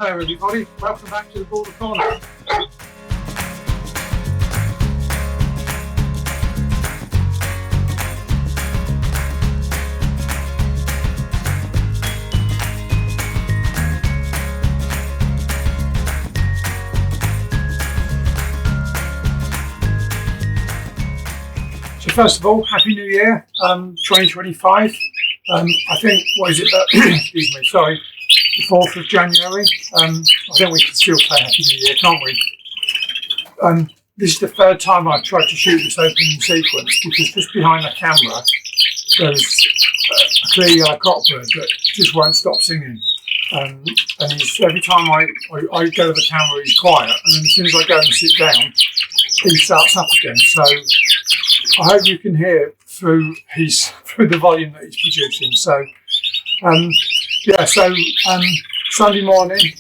Hello everybody, welcome back to the Border Corner. So first of all, Happy New Year, 2025. I think, what is it, excuse me, sorry, the 4th of January. I think we can still say Happy New Year, can't we? This is the third time I've tried to shoot this opening sequence because just behind the camera there's a clear yellow cockbird that just won't stop singing. And every time I go to the camera he's quiet, and then as soon as I go and sit down he starts up again. So I hope you can hear through the volume that he's producing. So Sunday morning,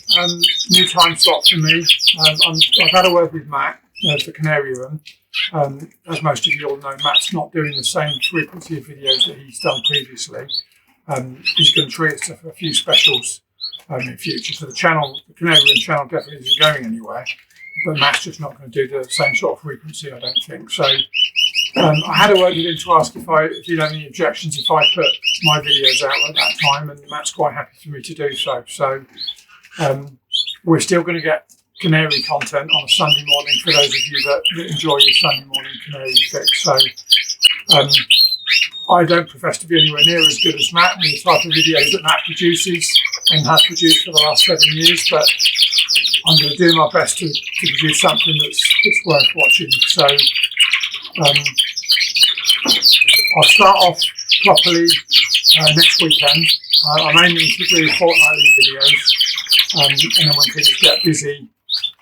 new time slot for me. I've had a word with Matt for Canary Room. As most of you all know, Matt's not doing the same frequency of videos that he's done previously. He's going to treat us to a few specials in future. So the Canary Room channel definitely isn't going anywhere. But Matt's just not going to do the same sort of frequency, I don't think. So I had a word with him to ask if he'd have any objections if I put my videos out at that time, and Matt's quite happy for me to do so. So we're still going to get Canary content on a Sunday morning for those of you that enjoy your Sunday morning Canary fix. So I don't profess to be anywhere near as good as Matt in the type of videos that Matt produces and has produced for the last 7 years, but I'm going to do my best to produce something that's worth watching. So I'll start off properly next weekend. I'm aiming to do fortnightly videos, and then when things get busy,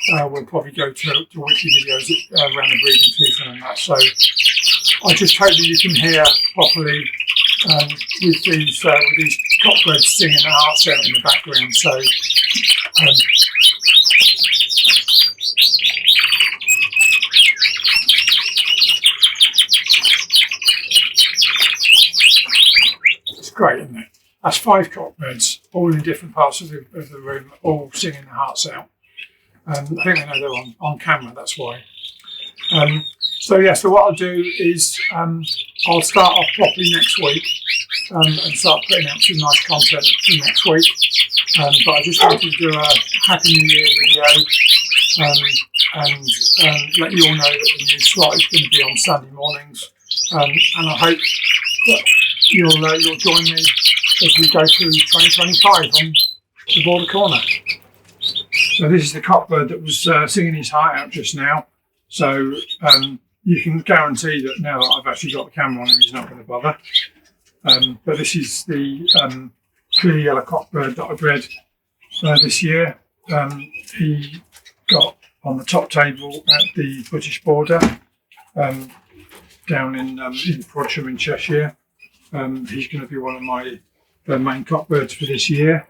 we'll probably go to weekly videos around the breeding season and that. So I just hope that you can hear properly with these cockbirds singing the hearts out in the background. So it's great, isn't it? That's 5 cockbirds, all in different parts of the room, all singing their hearts out. I think they know they're on camera, that's why. So what I'll do is I'll start off properly next week and start putting out some nice content for next week. But I just wanted to do a Happy New Year video and let you all know that the new slot is going to be on Sunday mornings. And I hope that you'll join me as we go through 2025 on the Border Corner. So this is the cockbird that was singing his heart out just now. So you can guarantee that now that I've actually got the camera on him, he's not going to bother. But this is the clear yellow cockbird that I bred this year. He got on the top table at the British border down in Frodsham in Cheshire. He's going to be one of my main cockbirds for this year.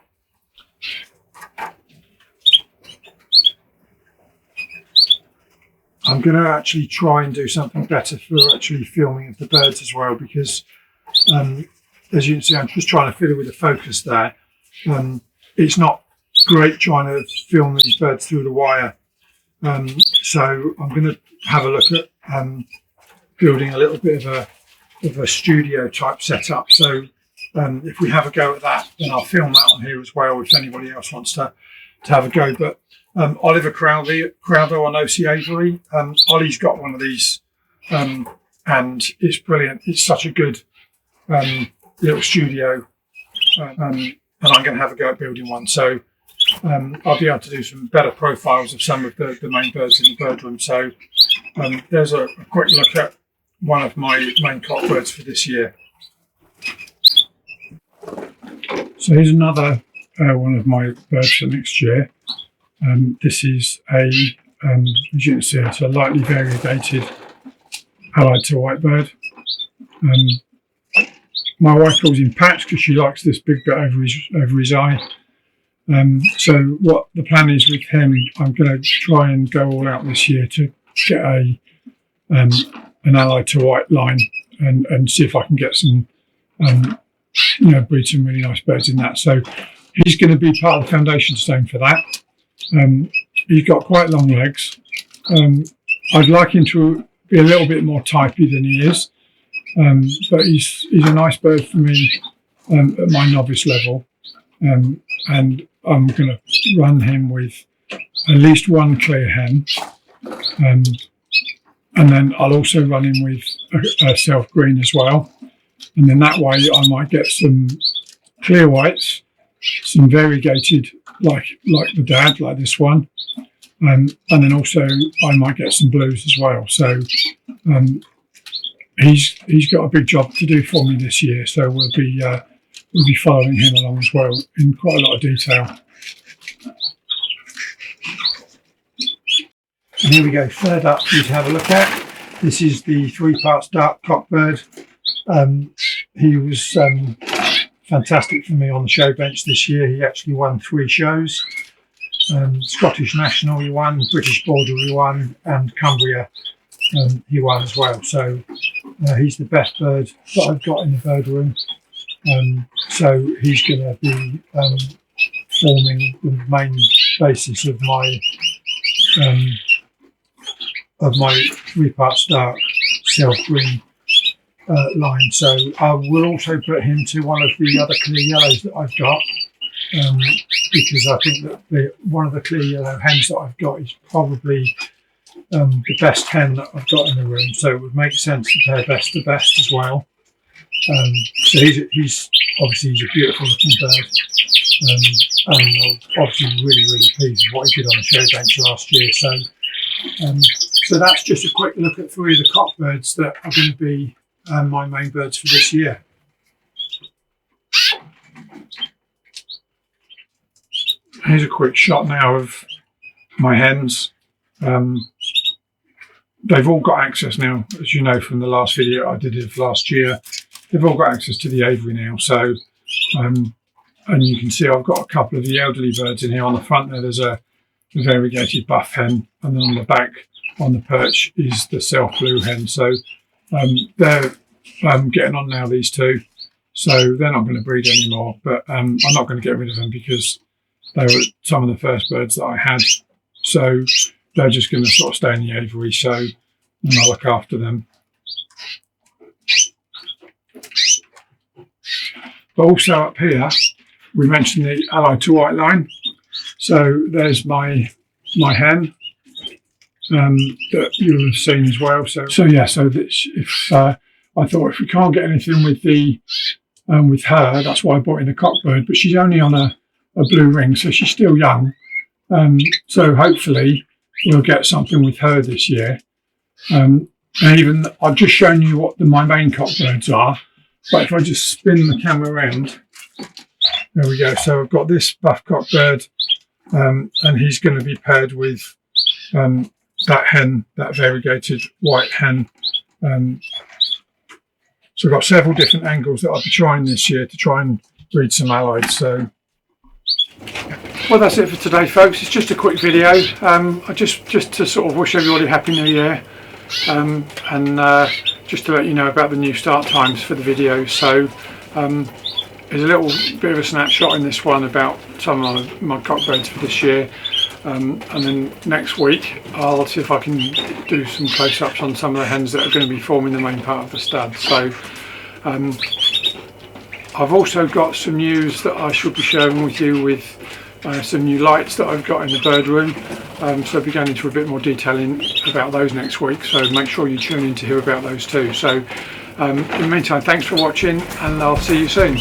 I'm going to actually try and do something better for actually filming of the birds as well, because as you can see, I'm just trying to fiddle with the focus there. It's not great trying to film these birds through the wire. So I'm going to have a look at building a little bit of a studio type setup. So if we have a go at that, then I'll film that on here as well if anybody else wants to have a go. But Oliver Crowther on OC Avery, Ollie's got one of these and it's brilliant. It's such a good little studio, and I'm going to have a go at building one. So I'll be able to do some better profiles of some of the main birds in the bird room. So there's a quick look at one of my main cockbirds for this year. So here's another one of my birds for next year. This is as you can see, it's a lightly variegated allied to white bird. My wife calls him Patch because she likes this big bit over his eye. So what the plan is with him, I'm going to try and go all out this year to get an allied to white line and see if I can get some breed some really nice birds in that. So he's going to be part of the foundation stone for that. He's got quite long legs. I'd like him to be a little bit more typey than he is, but he's a nice bird for me at my novice level, and I'm going to run him with at least one clear hen, and then I'll also run him with a self green as well, and then that way I might get some clear whites, some variegated like the dad, like this one, and then also I might get some blues as well. So he's got a big job to do for me this year, so we'll be following him along as well in quite a lot of detail. And here we go, third up for you to have a look at. This is the 3 parts dark cockbird. He was fantastic for me on the show bench this year. He actually won 3 shows. Scottish National he won, British Border he won, and Cumbria he won as well. So he's the best bird that I've got in the bird room. So he's going to be forming the main basis of my 3 parts dark self green line. So I will also put him to one of the other clear yellows that I've got, because I think that one of the clear yellow hens that I've got is probably the best hen that I've got in the room. So it would make sense to pair best to best as well. So he's obviously a beautiful looking bird, and I'm obviously really pleased with what he did on the show bench last year. So that's just a quick look at 3 of the cockbirds that are going to be my main birds for this year. Here's a quick shot now of my hens. They've all got access now, as you know from the last video I did of last year. They've all got access to the aviary now. So, and you can see I've got a couple of the elderly birds in here. On the front there's a variegated buff hen, and then on the back on the perch is the self blue hen. So they're getting on now, these 2. So they're not going to breed anymore, but I'm not going to get rid of them because they were some of the first birds that I had. So they're just going to sort of stay in the aviary, and I'll look after them. But also up here, we mentioned the Allied to White line. So there's my hen that you'll have seen as well. So yeah. So this, if I thought if we can't get anything with with her, that's why I brought in the cockbird. But she's only on a blue ring, so she's still young. So hopefully we'll get something with her this year. And even I've just shown you what my main cockbirds are. But if I just spin the camera around, there we go. So I've got this buff cockbird, and he's going to be paired with that hen, that variegated white hen. So I've got several different angles that I'll be trying this year to try and breed some allied. So, well, that's it for today, folks. It's just a quick video. I just to sort of wish everybody a happy New Year, and just to let you know about the new start times for the video. So there's a little bit of a snapshot in this one about some of my cockbirds for this year, and then next week I'll see if I can do some close-ups on some of the hens that are going to be forming the main part of the stud. So I've also got some news that I should be sharing with you with some new lights that I've got in the bird room. So I'll be going into a bit more detailing about those next week, so make sure you tune in to hear about those too. So in the meantime, thanks for watching, and I'll see you soon.